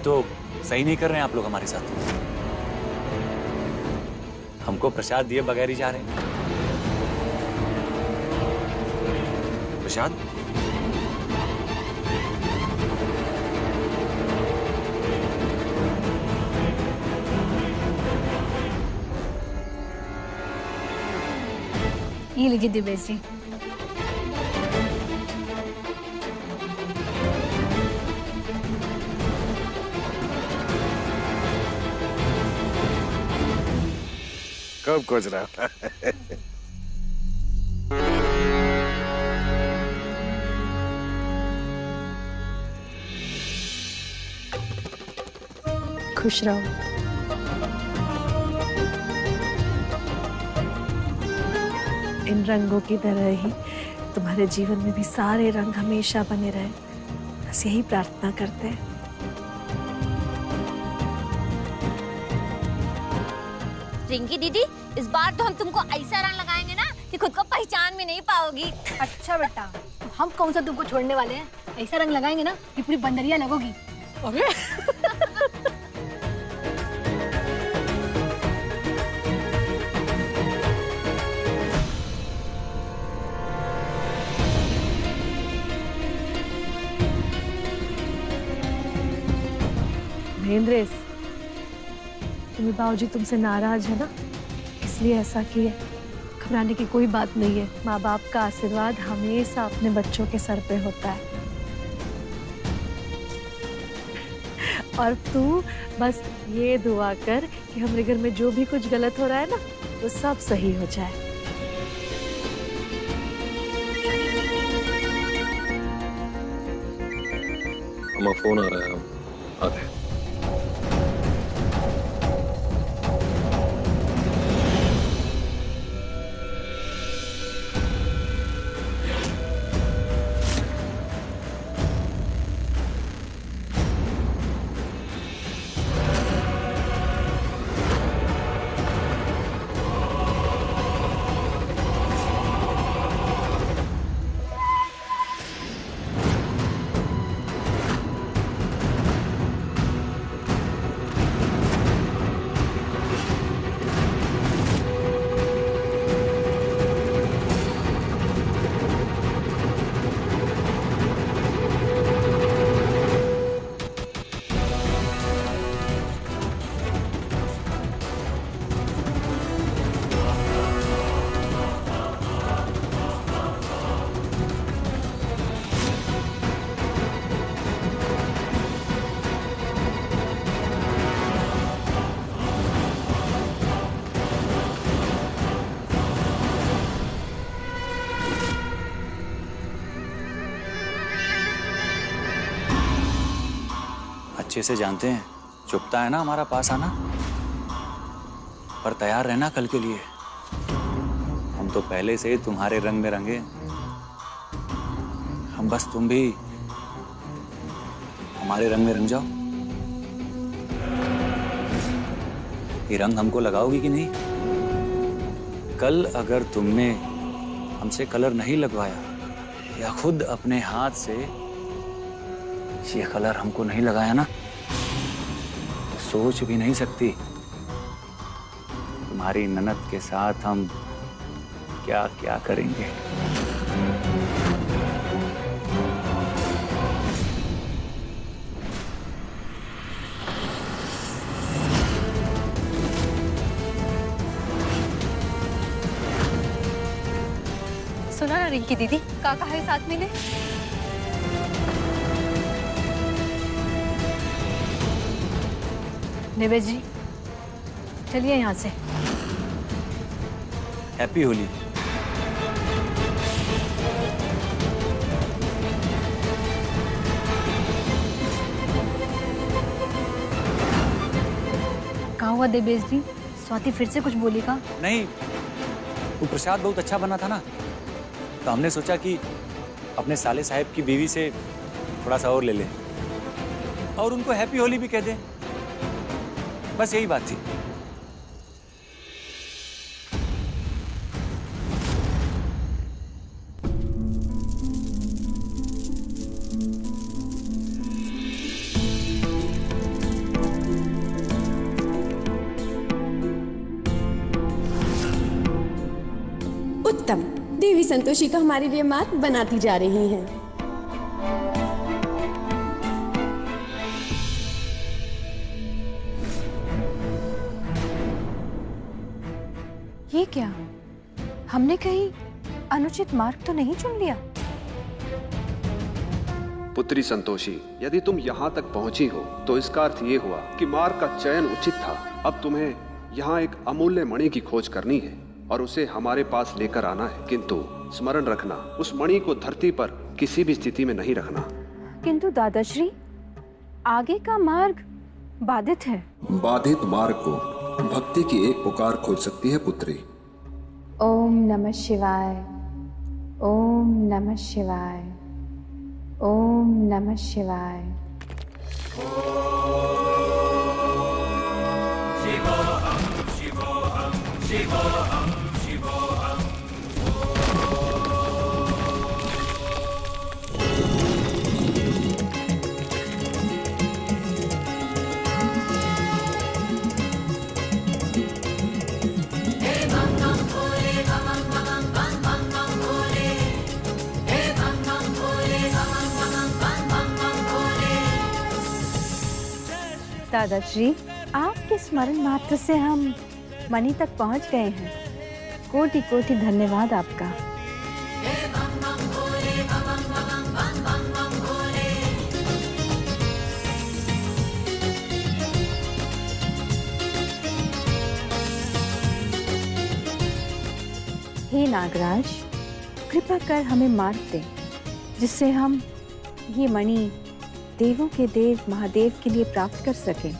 तो सही नहीं कर रहे हैं आप लोग हमारे साथ। हमको प्रसाद दिए बगैर ही जा रहे हैं। प्रसाद? ये लीजिए दिवेश जी। कब खोज रहा? खुश रहो। इन रंगों की तरह ही तुम्हारे जीवन में भी सारे रंग हमेशा बने रहे, बस यही प्रार्थना करते हैं। रिंकी दीदी, इस बार तो हम तुमको ऐसा रंग लगाएंगे ना कि खुद को पहचान भी नहीं पाओगी। अच्छा बेटा, तो हम कौन सा तुमको छोड़ने वाले हैं? ऐसा रंग लगाएंगे ना कि पूरी बंदरिया लगोगी। अरे महेंद्र, तुम्हें बाबूजी तुमसे नाराज है ना, इसलिए ऐसा किए। घबराने की कोई बात नहीं है। माँ बाप का आशीर्वाद हमेशा अपने बच्चों के सर पे होता है। और तू बस ये दुआ कर कि हमारे घर में जो भी कुछ गलत हो रहा है ना, वो सब सही हो जाए। अम्मा फोन आ रहा है, आते हैं। अच्छे से जानते हैं चुपता है ना हमारा पास आना, पर तैयार रहना कल के लिए। हम तो पहले से ही तुम्हारे रंग में रंगे। हम बस तुम भी हमारे रंग में रंग जाओ। ये रंग हमको लगाओगी कि नहीं? कल अगर तुमने हमसे कलर नहीं लगवाया या खुद अपने हाथ से ये कलर हमको नहीं लगाया ना, तो सोच भी नहीं सकती तुम्हारी ननद के साथ हम क्या क्या करेंगे। सुना ना रिंकी दीदी, का कहा है साथ में ने? निवेश जी, चलिए यहाँ से। हैप्पी होली। हुआ देवेश जी? स्वाति फिर से कुछ बोली का? नहीं, वो प्रसाद बहुत अच्छा बना था ना, तो हमने सोचा कि अपने साले साहब की बीवी से थोड़ा सा और ले लें और उनको हैप्पी होली भी कह दें। बस यही बात थी। उत्तम। देवी संतोषी को हमारे लिए मार्ग बनाती जा रही हैं। ये क्या? हमने कहीं अनुचित मार्ग तो नहीं चुन लिया? पुत्री संतोषी, यदि तुम यहाँ तक पहुँची हो तो इसका अर्थ ये हुआ कि मार्ग का चयन उचित था। अब तुम्हें यहाँ एक अमूल्य मणि की खोज करनी है और उसे हमारे पास लेकर आना है, किंतु स्मरण रखना, उस मणि को धरती पर किसी भी स्थिति में नहीं रखना। किंतु दादाश्री, आगे का मार्ग बाधित है। बाधित मार्ग को भक्ति की एक पुकार खोल सकती है पुत्री। ओम नमः शिवाय, ओम नमः शिवाय, ओम नमः शिवाय। दादाश्री, आपके स्मरण मात्र से हम मणि तक पहुंच गए हैं। कोटि कोटि धन्यवाद आपका। हे नागराज, कृपा कर हमें मार्ग दे, जिससे हम ये मणि देवों के देव महादेव के लिए प्राप्त कर सकें।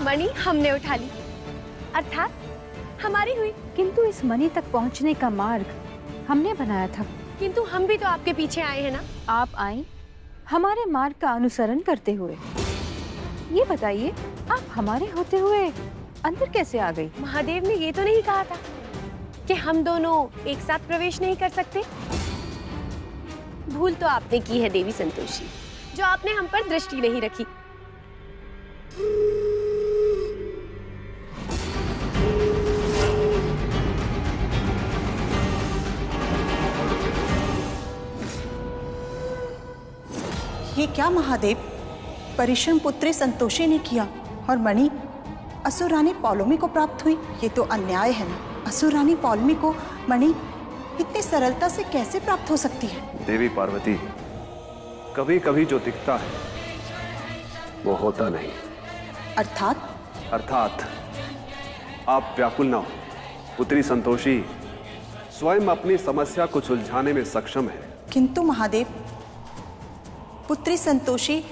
मणि हमने उठा ली, अर्थात हमारी हुई। किंतु इस मणि तक पहुंचने का मार्ग हमने बनाया था। किंतु हम भी तो आपके पीछे आए हैं ना। आप आई हमारे मार्ग का अनुसरण करते हुए। ये बताइए, आप हमारे होते हुए अंदर कैसे आ गई? महादेव ने ये तो नहीं कहा था कि हम दोनों एक साथ प्रवेश नहीं कर सकते? भूल तो आपने की है देवी संतोषी, जो आपने हम पर दृष्टि नहीं रखी। ये क्या महादेव, परिश्रम पुत्री संतोषी ने किया और मणि असुर रानी पौलोमी को प्राप्त हुई? ये तो अन्याय है ना। असुर रानी पौलोमी को मणि इतनी सरलता से कैसे प्राप्त हो सकती है? देवी पार्वती, कभी कभी जो दिखता है वो होता नहीं। अर्थात आप व्याकुल ना हो। पुत्री संतोषी स्वयं अपनी समस्या को सुलझाने में सक्षम है। किंतु महादेव, पुत्री संतोषी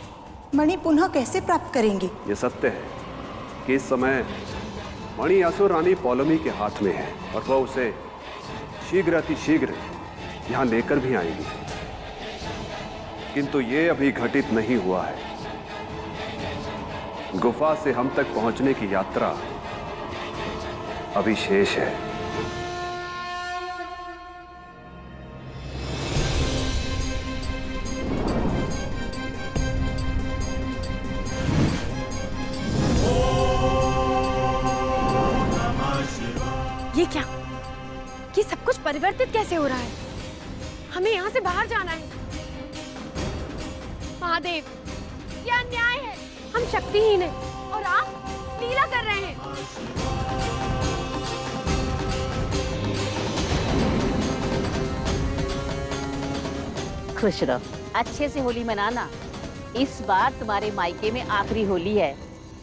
मणि पुनः कैसे प्राप्त करेंगी? ये सत्य है कि इस समय मणि असुर रानी पौलोमी के हाथ में है और वह उसे शीघ्र अतिशीघ्र यहाँ लेकर भी आएंगी, किंतु ये अभी घटित नहीं हुआ है। गुफा से हम तक पहुंचने की यात्रा अभी शेष है। ये क्या? ये सब कुछ परिवर्तित कैसे हो रहा है? हमें यहाँ से बाहर जाना है। महादेव, ये अन्याय है। हम शक्तिहीन हैं और आप लीला कर रहे हैं। खुश रहो, अच्छे से होली मनाना। इस बार तुम्हारे मायके में आखिरी होली है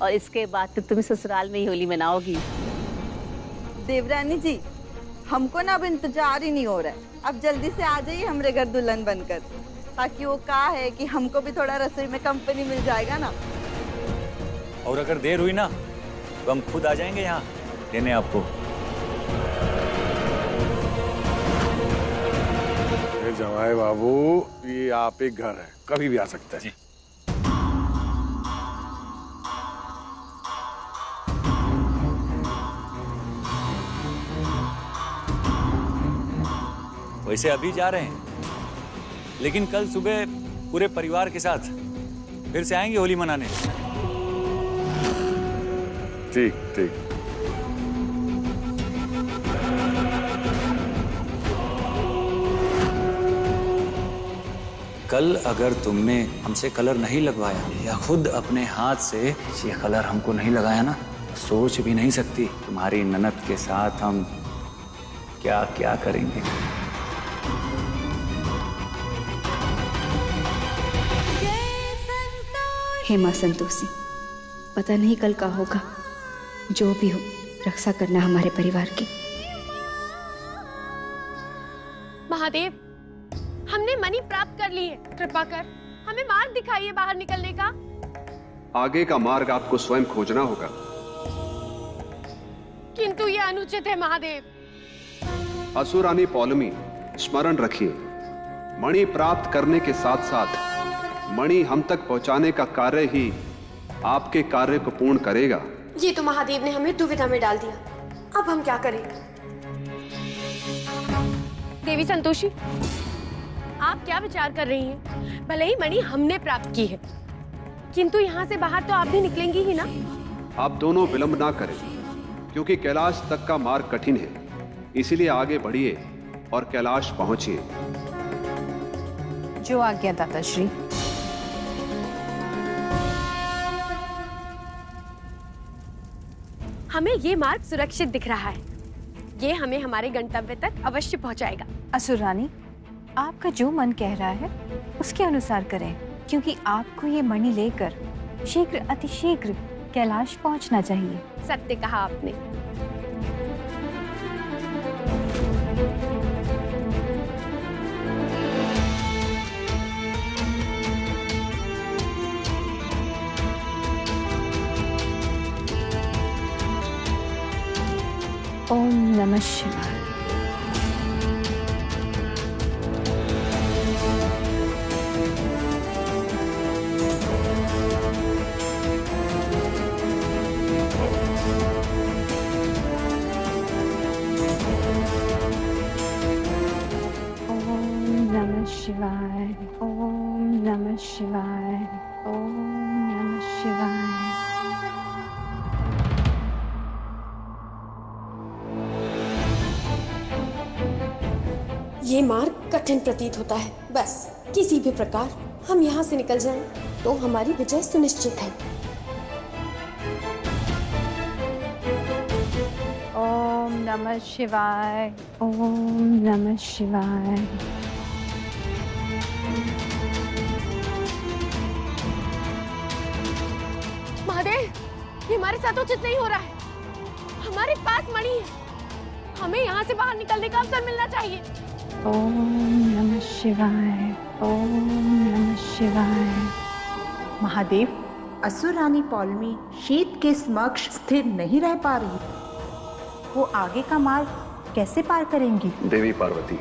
और इसके बाद तो तुम ससुराल में ही होली मनाओगी। देवरानी जी, हमको ना अब इंतजार ही नहीं हो रहा है। अब जल्दी से आ जाइए हमरे घर दुल्हन बनकर, ताकि वो कहा है कि हमको भी थोड़ा रसोई में कंपनी मिल जाएगा ना। और अगर देर हुई ना तो हम खुद आ जाएंगे यहाँ लेने आपको। जमाई बाबू, ये आप एक घर है, कभी भी आ सकते हैं। वैसे अभी जा रहे हैं, लेकिन कल सुबह पूरे परिवार के साथ फिर से आएंगे होली मनाने। ठीक ठीक। कल अगर तुमने हमसे कलर नहीं लगवाया या खुद अपने हाथ से ये कलर हमको नहीं लगाया ना, सोच भी नहीं सकती तुम्हारी ननद के साथ हम क्या क्या करेंगे। हे माँ संतोषी, पता नहीं कल का होगा, जो भी हो रक्षा करना हमारे परिवार की। महादेव, हमने मणि प्राप्त कर ली है। कृपा कर हमें मार्ग दिखाइए बाहर निकलने का। आगे का मार्ग आपको स्वयं खोजना होगा। किंतु ये अनुचित है महादेव। असुरानी पौलमी, स्मरण रखिए, मणि प्राप्त करने के साथ साथ मणि हम तक पहुंचाने का कार्य ही आपके कार्य को पूर्ण करेगा। ये तो महादेव ने हमें दुविधा में डाल दिया, अब हम क्या करें? देवी संतोषी, आप क्या विचार कर रही हैं? भले ही मणि हमने प्राप्त की है, किंतु यहाँ से बाहर तो आप भी निकलेंगी ही ना। आप दोनों विलंब ना करें, क्योंकि कैलाश तक का मार्ग कठिन है। इसीलिए आगे बढ़िए और कैलाश पहुंचिए। जो आज्ञा दाता श्री। हमें ये मार्ग सुरक्षित दिख रहा है। ये हमें हमारे गंतव्य तक अवश्य पहुंचाएगा। असुर रानी, आपका जो मन कह रहा है उसके अनुसार करें, क्योंकि आपको ये मणि लेकर शीघ्र अतिशीघ्र कैलाश पहुंचना चाहिए। सत्य कहा आपने। ओम नमः शिवाय। शिवाय, ओम नमः शिवाय, ओम नमः शिवाय। ये मार्ग कठिन प्रतीत होता है। बस किसी भी प्रकार हम यहाँ से निकल जाएं तो हमारी विजय सुनिश्चित है। ओम नमः शिवाय, ओम नमः शिवाय। महादेव, ये हमारे साथ उचित नहीं हो रहा है। हमारे पास मणि है, हमें यहाँ से बाहर निकलने का अवसर मिलना चाहिए। ओम नमः शिवाय, ओम नमः शिवाय। महादेव, असुर रानी पौलमी शीत के समक्ष स्थिर नहीं रह पा रही। वो आगे का मार्ग कैसे पार करेंगी? देवी पार्वती,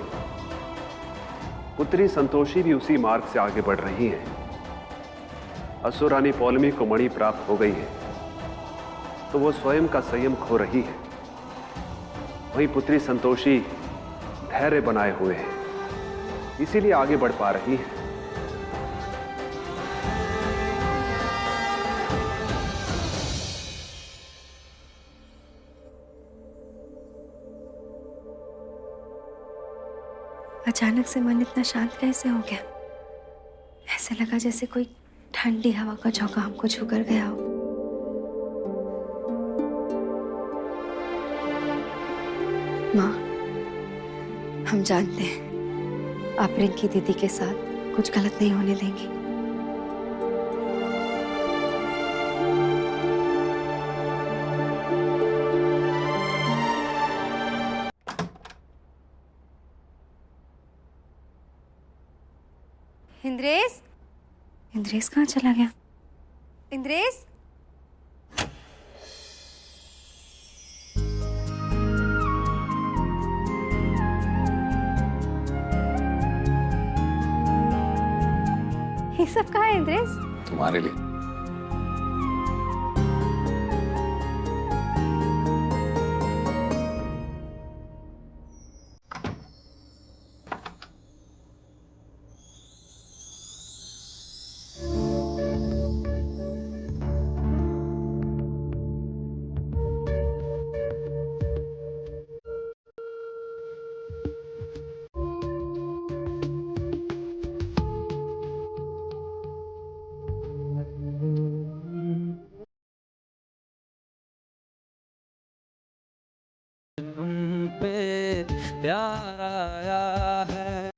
पुत्री संतोषी भी उसी मार्ग से आगे बढ़ रही है। असुर रानी पौलमी को मणि प्राप्त हो गई है, तो वो स्वयं का संयम खो रही है। वहीं पुत्री संतोषी धैर्य बनाए हुए है, इसीलिए आगे बढ़ पा रही है। अचानक से मन इतना शांत कैसे हो गया? ऐसे लगा जैसे कोई ठंडी हवा का झोंका हमको छू कर गया हो। माँ, हम जानते हैं आप रिंकी दीदी के साथ कुछ गलत नहीं होने देंगी। इंद्रेश, इंद्रेश कहाँ चला गया? इंद्रेश, ये सब कहाँ है इंद्रेश? तुम्हारे लिए। तुम पे प्यार आया है।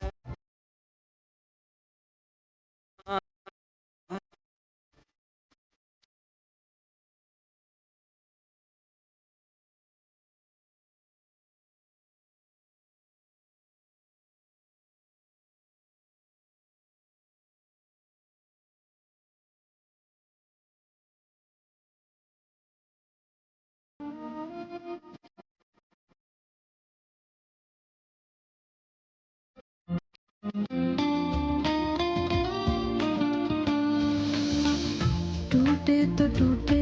टूटे तो टूटे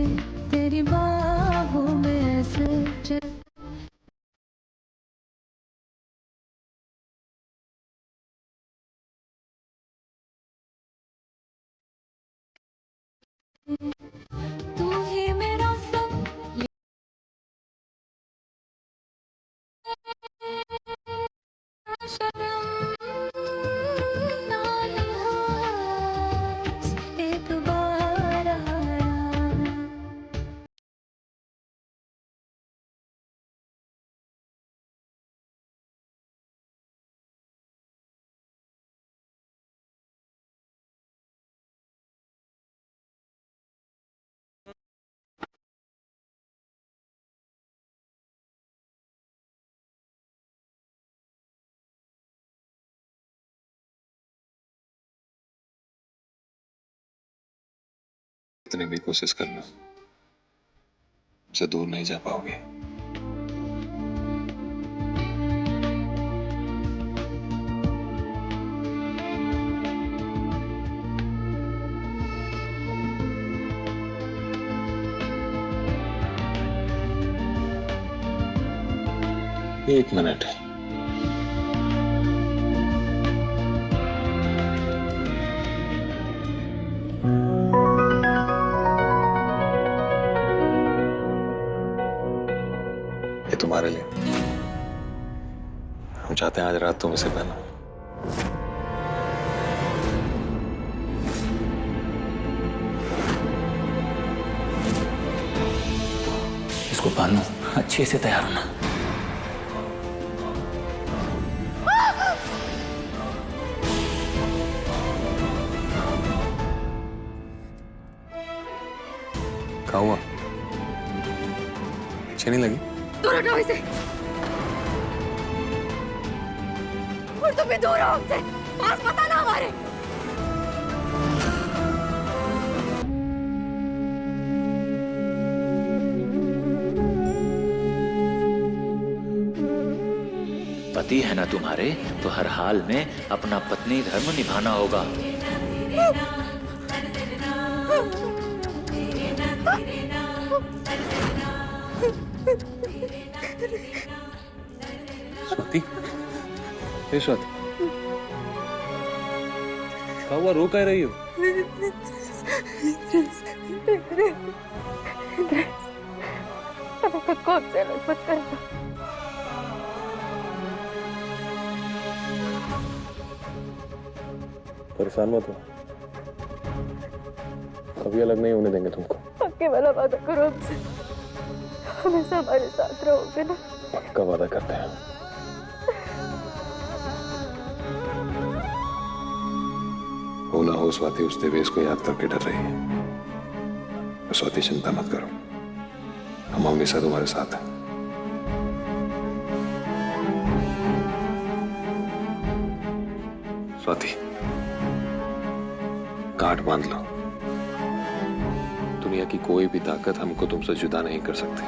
तेरी बाहों में ऐसे तू ही मेरा सब एक बार आया। कितनी भी कोशिश करना से दूर नहीं जा पाओगे। एक मिनट है। ये तुम्हारे लिए। हम चाहते हैं आज रात तुम इसे पहनो। इसको पहनो, अच्छे से तैयार होना। क्या हुआ? अच्छी नहीं लगी? दूर हटो इसे। और तुम भी दूर हो हमसे। पास मत आना हमारे। पति है ना तुम्हारे, तो हर हाल में अपना पत्नी धर्म निभाना होगा। स्वाति, हे स्वाति, क्या हुआ? रो कह रही हो? खुद को हमसे अलग मत करना। परेशान मत हो। कभी अलग नहीं होने देंगे तुमको। पक्के वाला वादा करो हमसे, हमेशा हमारे साथ रहोगे ना? पक्का वादा करते हैं। हो ना हो स्वाति उस देवेश को याद करके डर रही है। स्वाति चिंता मत करो, हम हमेशा तुम्हारे साथ हैं। स्वाति गांठ बांध लो, दुनिया की कोई भी ताकत हमको तुमसे जुदा नहीं कर सकती।